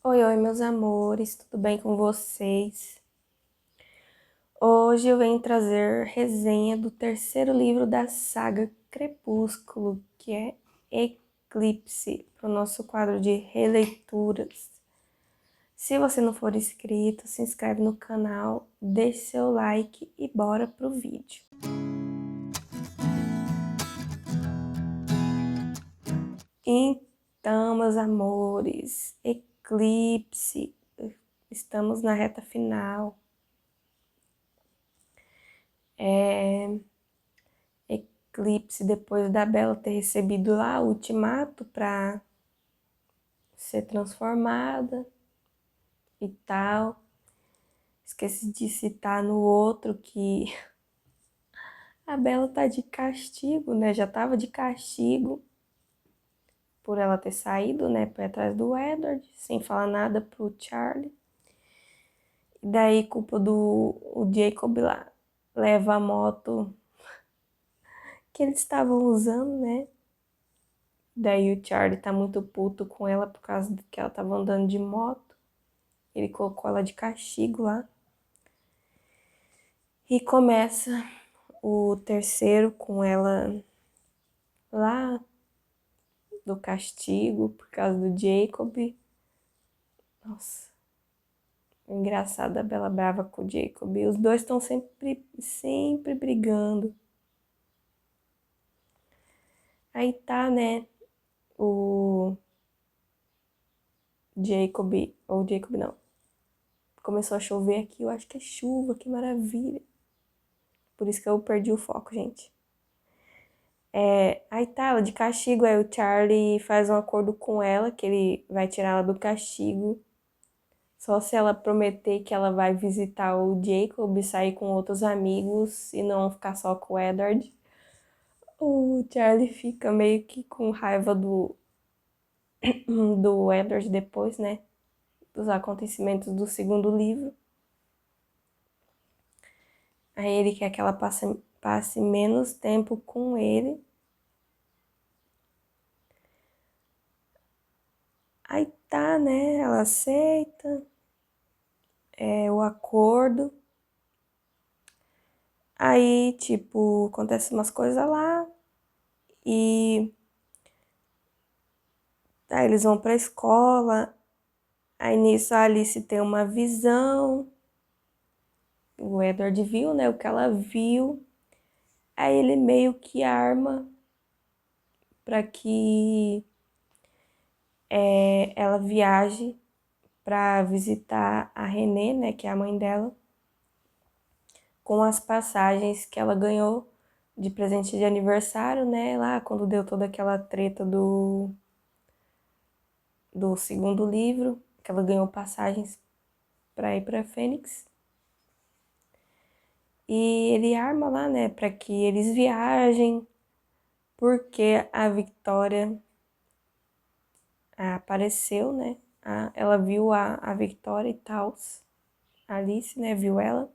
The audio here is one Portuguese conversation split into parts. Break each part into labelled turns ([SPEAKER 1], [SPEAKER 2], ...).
[SPEAKER 1] Oi, oi, meus amores, tudo bem com vocês? Hoje eu venho trazer resenha do terceiro livro da saga Crepúsculo, que é Eclipse, para o nosso quadro de releituras. Se você não for inscrito, se inscreve no canal, deixe seu like e bora pro vídeo. Então, meus amores, Eclipse, estamos na reta final. Eclipse, depois da Bella ter recebido lá o ultimato para ser transformada e tal. Esqueci de citar no outro que a Bella tá de castigo, né? Já tava de castigo por ela ter saído, né? Por atrás do Edward, sem falar nada pro Charlie. E daí, culpa do o Jacob lá. Leva a moto que eles estavam usando, né? Daí o Charlie tá muito puto com ela por causa de que ela tava andando de moto. Ele colocou ela de castigo lá. E começa o terceiro com ela lá do castigo por causa do Jacob. Nossa, engraçado a Bella brava com o Jacob. E os dois estão sempre brigando. Aí tá, né, o Jacob não. Começou a chover aqui, eu acho que é chuva, que maravilha. Por isso que eu perdi o foco, gente. Aí tá, ela de castigo, aí o Charlie faz um acordo com ela, que ele vai tirar ela do castigo. Só se ela prometer que ela vai visitar o Jacob, sair com outros amigos e não ficar só com o Edward. O Charlie fica meio que com raiva do Edward depois, né? Dos acontecimentos do segundo livro. Aí ele quer que ela passe menos tempo com ele. Aí tá, né? Ela aceita o acordo. Aí, tipo, acontece umas coisas lá e aí eles vão pra escola. Aí nisso a Alice tem uma visão. O Edward viu, né, o que ela viu. Aí ele meio que arma para que ela viaje para visitar a Renée, né, que é a mãe dela, com as passagens que ela ganhou de presente de aniversário, né, lá quando deu toda aquela treta do segundo livro, que ela ganhou passagens para ir para Fênix. E ele arma lá, né, para que eles viajem, porque a Victoria apareceu, né? Ela viu a Victoria e tal. A Alice, né, viu ela.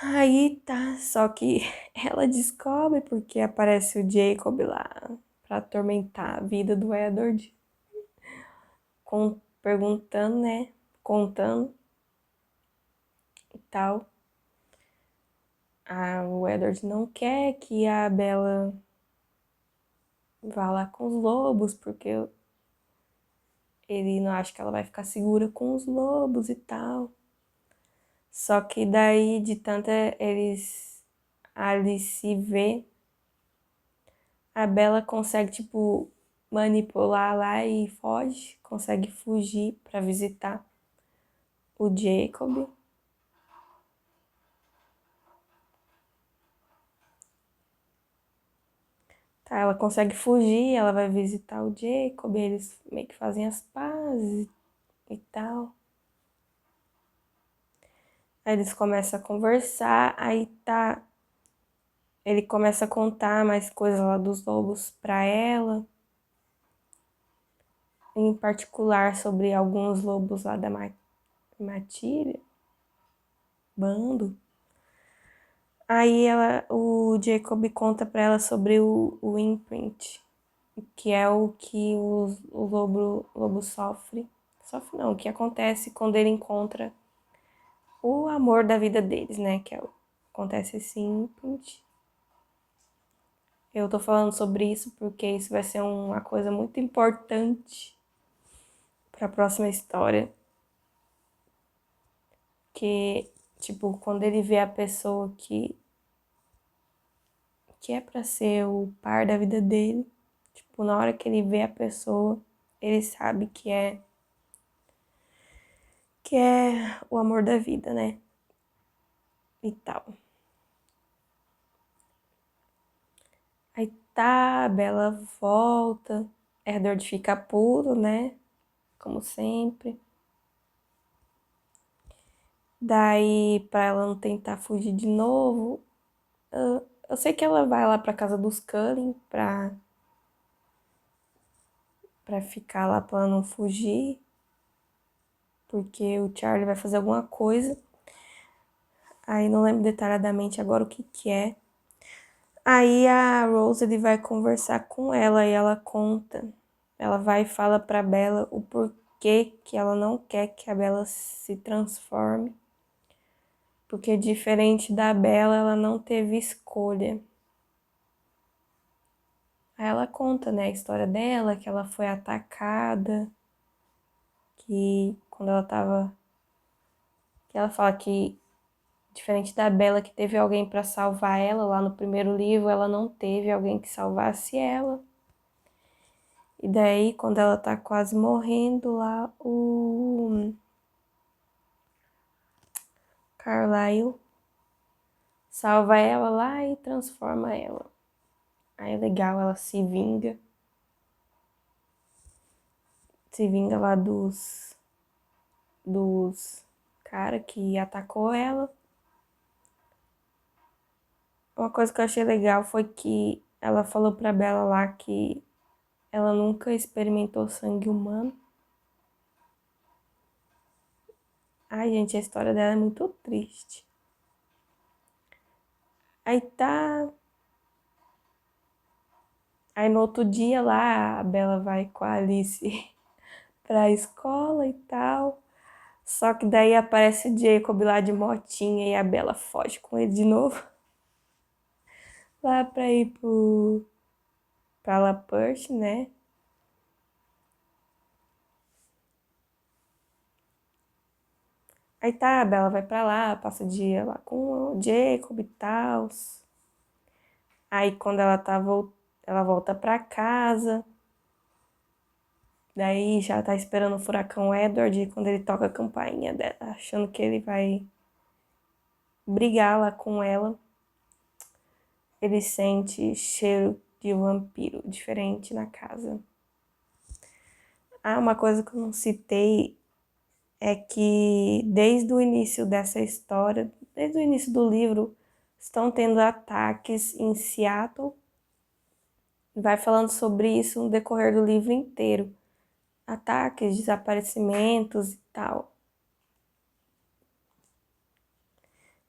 [SPEAKER 1] Aí tá, só que ela descobre porque aparece o Jacob lá pra atormentar a vida do Edward, perguntando, né, contando e tal. O Edward não quer que a Bella vá lá com os lobos, porque ele não acha que ela vai ficar segura com os lobos e tal. Só que daí, de tanto Alice vê, a Bella consegue, tipo, manipular lá e foge, consegue fugir pra visitar o Jacob. Tá, ela consegue fugir, ela vai visitar o Jacob, eles meio que fazem as pazes e tal. Aí eles começam a conversar, aí tá. Ele começa a contar mais coisas lá dos lobos pra ela. Em particular sobre alguns lobos lá da Matilha, bando. Aí o Jacob conta pra ela sobre o imprint, que é o que o lobo sofre. Sofre não, o que acontece quando ele encontra o amor da vida deles, né? Acontece simples. Eu tô falando sobre isso porque isso vai ser uma coisa muito importante para a próxima história. Que, tipo, quando ele vê a pessoa que é para ser o par da vida dele, tipo, na hora que ele vê a pessoa, ele sabe que é o amor da vida, né? E tal. Aí tá, a Bela volta, Edward fica puro, né? Como sempre. Daí, pra ela não tentar fugir de novo, eu sei que ela vai lá pra casa dos Cullen pra ficar lá pra ela não fugir, porque o Charlie vai fazer alguma coisa. Aí não lembro detalhadamente agora o que que é. Aí a Rose ele vai conversar com ela e ela conta. Ela vai e fala pra Bella o porquê que ela não quer que a Bella se transforme. Porque diferente da Bella, ela não teve escolha. Aí ela conta, né, a história dela, que ela foi atacada, que quando ela tava. Que ela fala que, diferente da Bella, que teve alguém pra salvar ela lá no primeiro livro, ela não teve alguém que salvasse ela. E daí, quando ela tá quase morrendo lá, o Carlisle salva ela lá e transforma ela. Aí é legal, ela se vinga. Se vinga lá dos cara que atacou ela. Uma coisa que eu achei legal foi que ela falou pra Bella lá que ela nunca experimentou sangue humano. Ai, gente, a história dela é muito triste. Aí tá. Aí no outro dia lá, a Bella vai com a Alice pra escola e tal. Só que daí aparece o Jacob lá de motinha e a Bella foge com ele de novo. Lá pra ir pra La Perche, né? Aí tá, a Bella vai pra lá, passa o dia lá com o Jacob e tal. Aí quando ela volta pra casa. Daí já tá esperando o furacão Edward e quando ele toca a campainha dela, achando que ele vai brigar lá com ela, ele sente cheiro de vampiro diferente na casa. Ah, uma coisa que eu não citei é que desde o início dessa história, desde o início do livro, estão tendo ataques em Seattle. Vai falando sobre isso no decorrer do livro inteiro. Ataques, desaparecimentos e tal.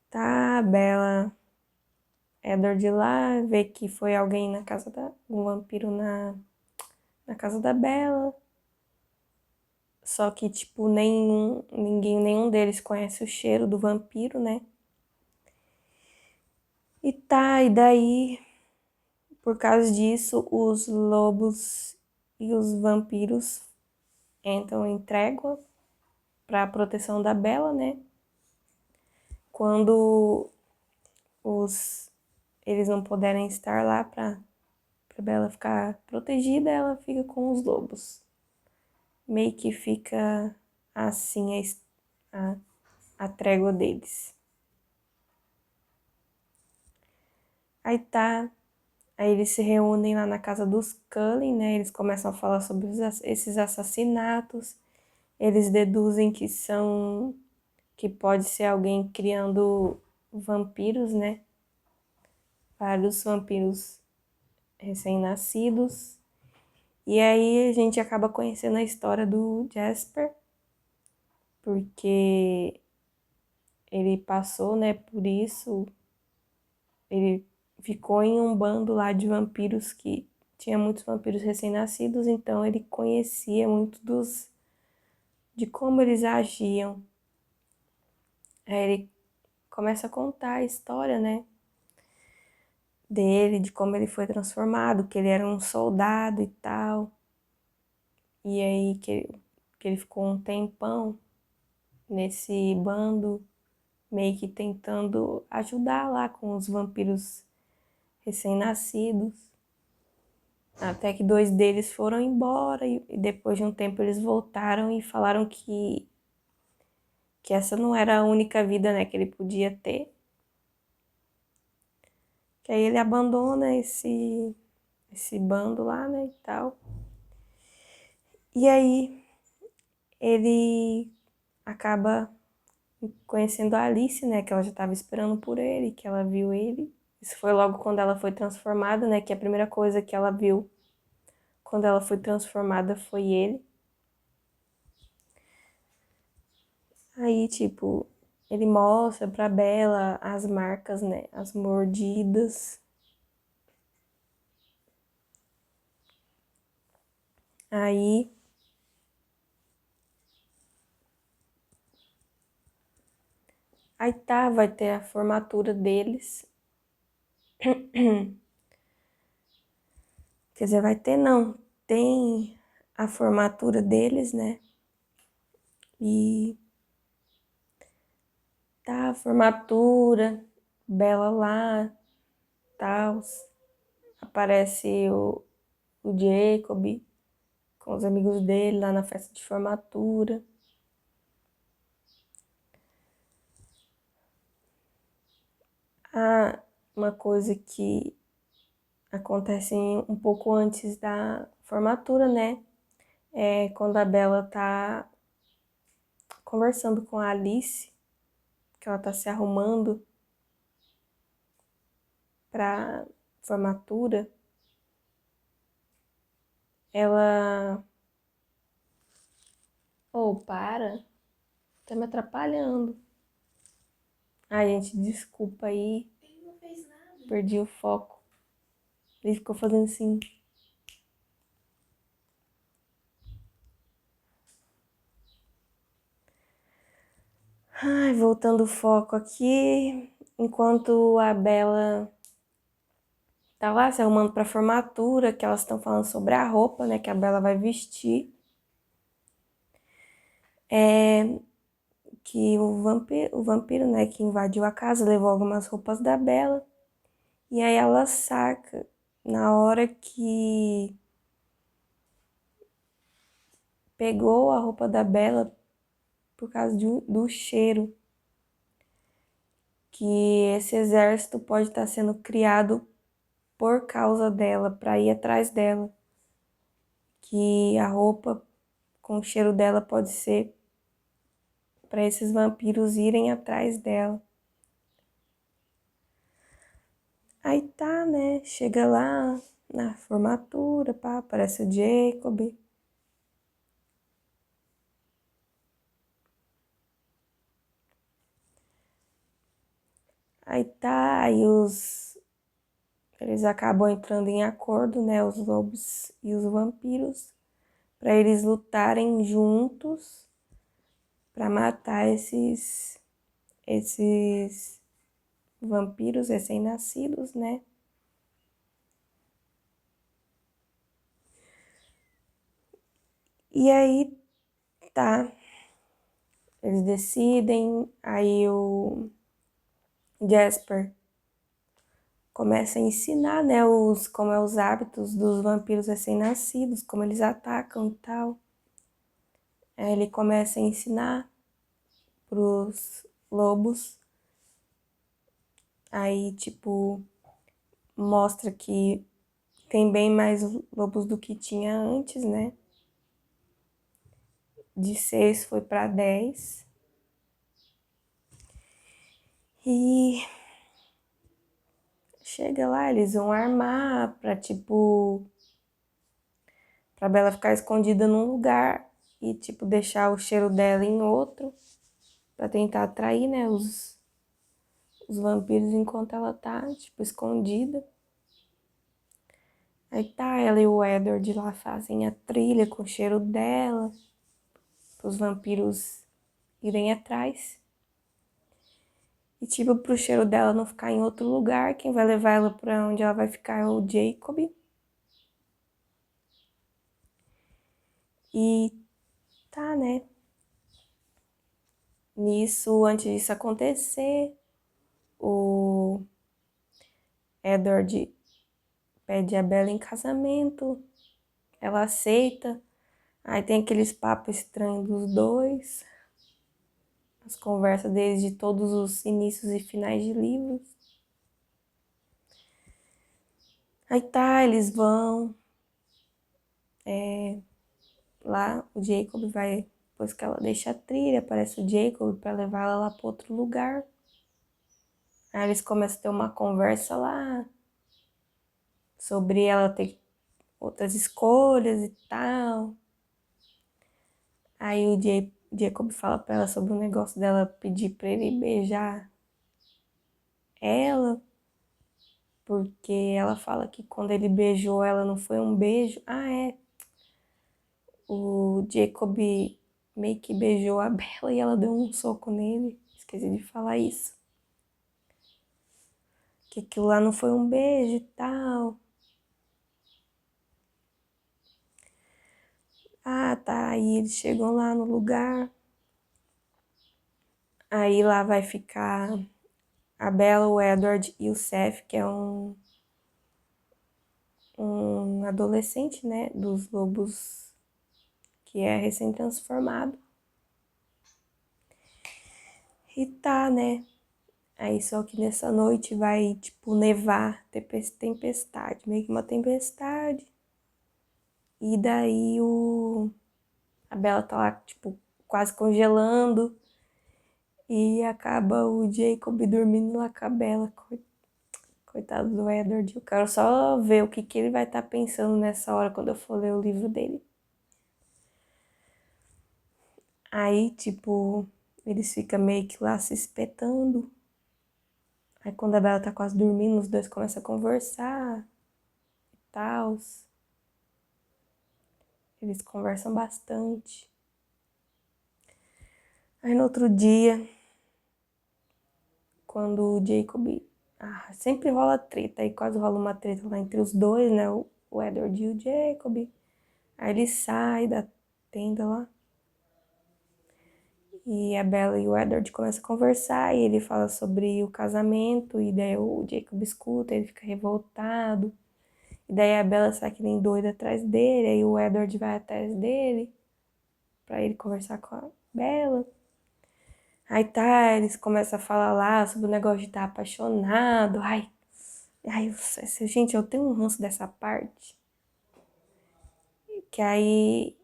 [SPEAKER 1] Tá, Bella. Edward lá vê que foi alguém um vampiro na casa da Bella. Só que, tipo, nenhum deles conhece o cheiro do vampiro, né? E tá, e daí, por causa disso, os lobos e os vampiros entram em trégua pra proteção da Bella, né? Quando eles não puderem estar lá pra Bella ficar protegida, ela fica com os lobos. Meio que fica assim a trégua deles. Aí tá, aí eles se reúnem lá na casa dos Cullen, né? Eles começam a falar sobre esses assassinatos. Eles deduzem que pode ser alguém criando vampiros, né? Vários vampiros recém-nascidos. E aí a gente acaba conhecendo a história do Jasper, porque ele passou, né, por isso. Ele ficou em um bando lá de vampiros que tinha muitos vampiros recém-nascidos, então ele conhecia muito de como eles agiam. Aí ele começa a contar a história, né, dele, de como ele foi transformado, que ele era um soldado e tal. E aí que ele ficou um tempão nesse bando, meio que tentando ajudar lá com os vampiros recém-nascidos. Até que 2 deles foram embora e depois de um tempo eles voltaram e falaram que essa não era a única vida, né, que ele podia ter. Que aí ele abandona esse bando lá, né, e tal. E aí ele acaba conhecendo a Alice, né, que ela já estava esperando por ele, que ela viu ele. Isso foi logo quando ela foi transformada, né, que a primeira coisa que ela viu quando ela foi transformada foi ele. Aí, tipo, ele mostra pra Bella as marcas, né, as mordidas. Aí tá, vai ter a formatura deles. Quer dizer, vai ter não, tem a formatura deles, né? E tá a formatura, Bella lá, tal. Aparece o Jacob com os amigos dele lá na festa de formatura. Ah, uma coisa que acontece um pouco antes da formatura, né? É quando a Bella tá conversando com a Alice, que ela tá se arrumando pra formatura. Ela... Oh, para. Tá me atrapalhando. Ai, gente, desculpa aí.
[SPEAKER 2] Ele não fez nada.
[SPEAKER 1] Perdi o foco. Ele ficou fazendo assim. Ai, voltando o foco aqui. Enquanto a Bella tá lá se arrumando pra formatura, que elas estão falando sobre a roupa, né, que a Bella vai vestir. É que o vampiro, né, que invadiu a casa, levou algumas roupas da Bella. E aí ela saca na hora que pegou a roupa da Bella por causa do cheiro, que esse exército pode estar sendo criado por causa dela, para ir atrás dela, que a roupa com o cheiro dela pode ser para esses vampiros irem atrás dela. Aí tá, né? Chega lá na formatura, pá, aparece o Jacob. Aí tá, eles acabam entrando em acordo, né, os lobos e os vampiros, para eles lutarem juntos para matar esses vampiros recém-nascidos, né? E aí tá, eles decidem, aí o Jasper começa a ensinar, né, como é os hábitos dos vampiros recém-nascidos, como eles atacam e tal. Aí ele começa a ensinar pros lobos. Aí, tipo, mostra que tem bem mais lobos do que tinha antes, né? De 6 foi para 10. E chega lá, eles vão armar pra, tipo, pra Bella ficar escondida num lugar e, tipo, deixar o cheiro dela em outro, pra tentar atrair, né, os vampiros enquanto ela tá, tipo, escondida. Aí tá, ela e o Edward lá fazem a trilha com o cheiro dela, pros vampiros irem atrás. E tipo, pro cheiro dela não ficar em outro lugar, quem vai levar ela pra onde ela vai ficar é o Jacob. E tá, né? Nisso, antes disso acontecer, o Edward pede a Bella em casamento, ela aceita. Aí tem aqueles papos estranhos dos dois, as conversas deles de todos os inícios e finais de livros. Aí tá, eles vão lá, o Jacob vai, depois que ela deixa a trilha, aparece o Jacob pra levar ela lá pra outro lugar. Aí eles começam a ter uma conversa lá sobre ela ter outras escolhas e tal. Aí o Jacob fala pra ela sobre o negócio dela pedir pra ele beijar ela, porque ela fala que quando ele beijou ela não foi um beijo. Ah, é. O Jacob meio que beijou a Bella e ela deu um soco nele. Esqueci de falar isso. Que aquilo lá não foi um beijo e tal. Ah, tá. Aí eles chegam lá no lugar. Aí lá vai ficar a Bella, o Edward e o Seth, que é um adolescente, né? Dos lobos que é recém-transformado. E tá, né? Aí só que nessa noite vai, tipo, nevar, ter tempestade, meio que uma tempestade. E daí a Bella tá lá, tipo, quase congelando. E acaba o Jacob dormindo lá com a Bella. Coitado do Edward. Eu quero só ver o que ele vai estar pensando nessa hora quando eu for ler o livro dele. Aí, tipo, eles ficam meio que lá se espetando. Aí quando a Bella tá quase dormindo, os dois começam a conversar e tal. Eles conversam bastante. Aí no outro dia, quando o Jacob. Ah, sempre rola treta, aí quase rola uma treta lá entre os dois, né? O Edward e o Jacob. Aí ele sai da tenda lá. E a Bella e o Edward começam a conversar e ele fala sobre o casamento. E daí o Jacob escuta, ele fica revoltado. E daí a Bella sai que nem doida atrás dele. Aí o Edward vai atrás dele pra ele conversar com a Bella. Aí tá, eles começam a falar lá sobre o negócio de estar apaixonado. Gente, eu tenho um ranço dessa parte. Que aí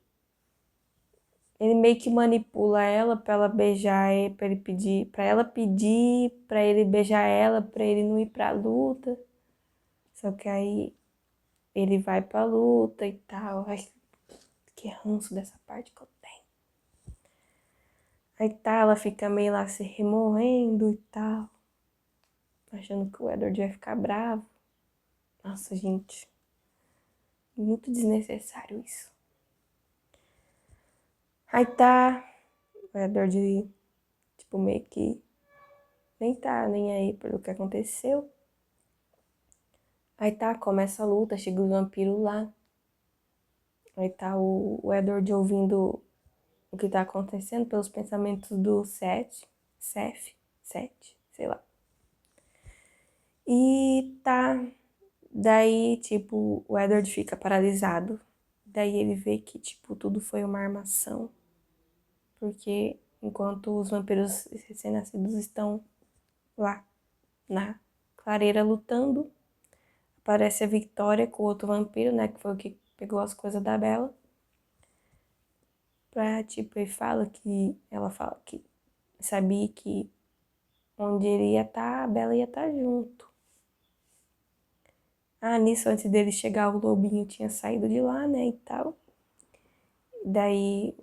[SPEAKER 1] ele meio que manipula ela pra ela beijar ele, pra ele pedir, pra ela pedir, pra ele beijar ela, pra ele não ir pra luta. Só que aí ele vai pra luta e tal. Ai, que ranço dessa parte que eu tenho. Aí tá, ela fica meio lá se remoendo e tal. Achando que o Edward vai ficar bravo. Nossa, gente. Muito desnecessário isso. Aí tá, o Edward, tipo, meio que nem tá nem aí pelo que aconteceu. Aí tá, começa a luta, chega o vampiro lá. Aí tá o Edward ouvindo o que tá acontecendo pelos pensamentos do Seth, sei lá. E tá, daí, tipo, o Edward fica paralisado. Daí ele vê que, tipo, tudo foi uma armação. Porque enquanto os vampiros recém-nascidos estão lá na clareira lutando, aparece a Victoria com o outro vampiro, né, que foi o que pegou as coisas da Bella. Pra, tipo, ela fala que sabia que onde ele ia estar, a Bella ia estar junto. Ah, nisso, antes dele chegar, o lobinho tinha saído de lá, né, e tal. Daí,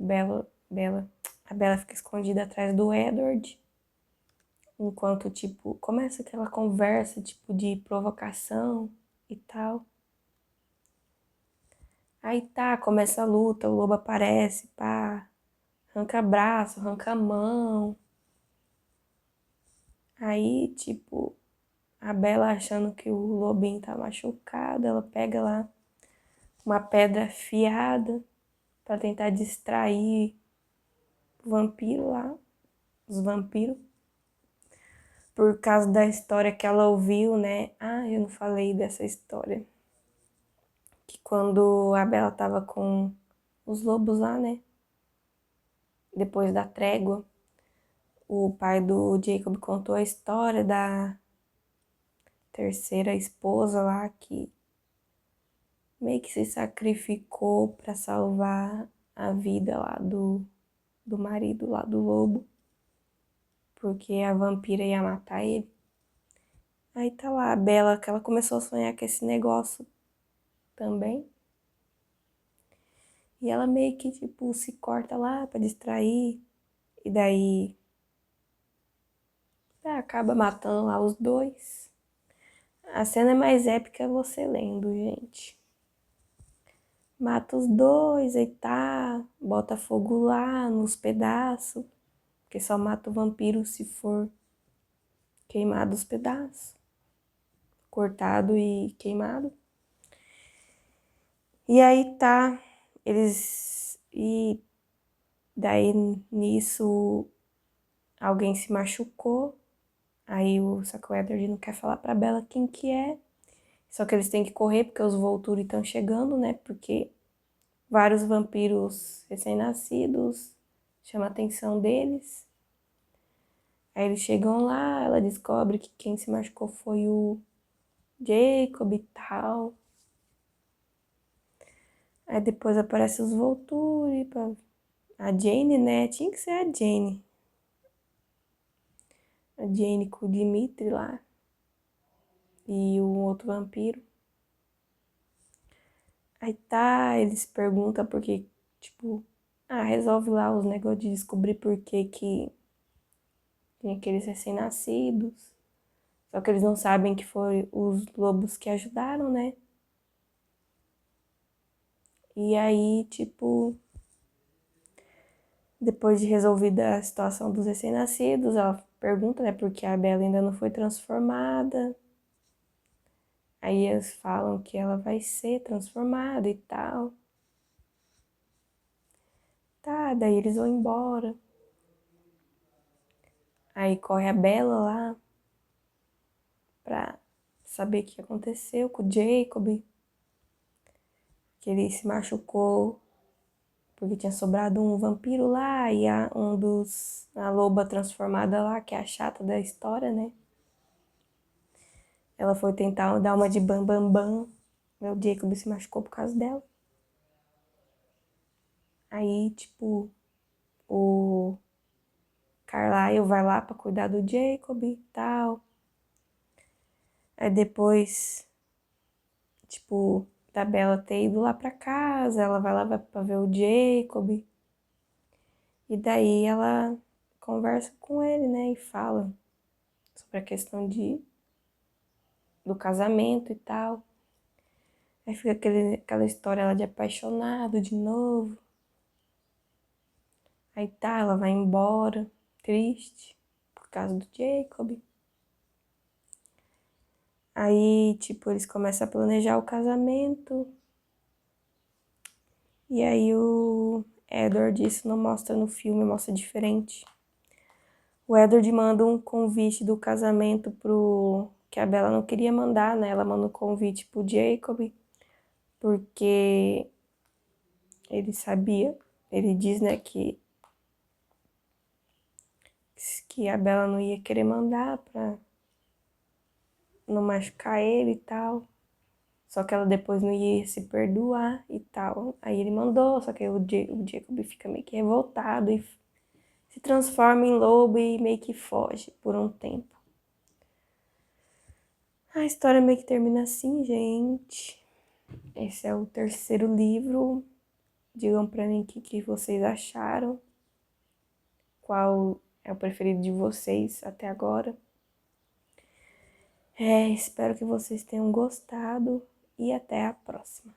[SPEAKER 1] a Bella fica escondida atrás do Edward. Enquanto, tipo, começa aquela conversa, tipo, de provocação e tal. Aí tá, começa a luta, o lobo aparece, pá, arranca braço, arranca mão. Aí, tipo, a Bela achando que o lobinho tá machucado, ela pega lá uma pedra afiada pra tentar distrair o vampiro lá, os vampiros. Por causa da história que ela ouviu, né? Ah, eu não falei dessa história. Que quando a Bela tava com os lobos lá, né? Depois da trégua, o pai do Jacob contou a história da terceira esposa lá que meio que se sacrificou pra salvar a vida lá do marido lá do lobo, porque a vampira ia matar ele. Aí tá lá a Bela, que ela começou a sonhar com esse negócio também. E ela meio que, tipo, se corta lá pra distrair. E daí acaba matando lá os dois. A cena mais épica é você lendo, gente. Mata os dois e tá, bota fogo lá nos pedaços. Porque só mata o vampiro se for queimado os pedaços. Cortado e queimado. E aí tá, eles. E daí nisso alguém se machucou. Aí só que o Edward não quer falar pra Bella quem que é. Só que eles têm que correr porque os Volturi estão chegando, né? Porque vários vampiros recém-nascidos chamam a atenção deles. Aí eles chegam lá, ela descobre que quem se machucou foi o Jacob e tal. Aí depois aparece os Volturi, a Jane, né? Tinha que ser a Jane. A Jane com o Dimitri lá. E o outro vampiro. Aí tá, eles perguntam porque, tipo, resolve lá os negócios de descobrir por que tem aqueles recém-nascidos. Só que eles não sabem que foi os lobos que ajudaram, né? E aí, tipo, depois de resolvida a situação dos recém-nascidos, ela pergunta, né, porque a Bella ainda não foi transformada. Aí eles falam que ela vai ser transformada e tal. Tá, daí eles vão embora. Aí corre a Bella lá pra saber o que aconteceu com o Jacob. Que ele se machucou porque tinha sobrado um vampiro lá e a loba transformada lá, que é a chata da história, né? Ela foi tentar dar uma de bam bam bam. O Jacob se machucou por causa dela. Aí, tipo, o Carlyle vai lá pra cuidar do Jacob e tal. Aí depois, tipo, da Bella ter ido lá pra casa, ela vai lá pra ver o Jacob. E daí ela conversa com ele, né? E fala sobre a questão do casamento e tal. Aí fica aquela história lá de apaixonado de novo. Aí tá, ela vai embora, triste, por causa do Jacob. Aí, tipo, eles começam a planejar o casamento. E aí o Edward, isso não mostra no filme, mostra diferente. O Edward manda um convite do casamento pro... Que a Bella não queria mandar, né? Ela manda um convite pro Jacob. Porque ele sabia, ele diz, né, que a Bella não ia querer mandar pra não machucar ele e tal. Só que ela depois não ia se perdoar e tal. Aí ele mandou, só que aí o Jacob fica meio que revoltado e se transforma em lobo e meio que foge por um tempo. A história meio que termina assim, gente. Esse é o terceiro livro. Digam pra mim o que vocês acharam. Qual é o preferido de vocês até agora. Espero que vocês tenham gostado e até a próxima.